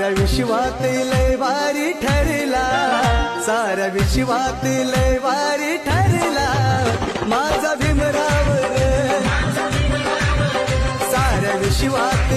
साऱ्या विश्वात लय भारी ठरला, साऱ्या विश्वात लय भारी ठरला माझा भीमराव रे. साऱ्या विश्वात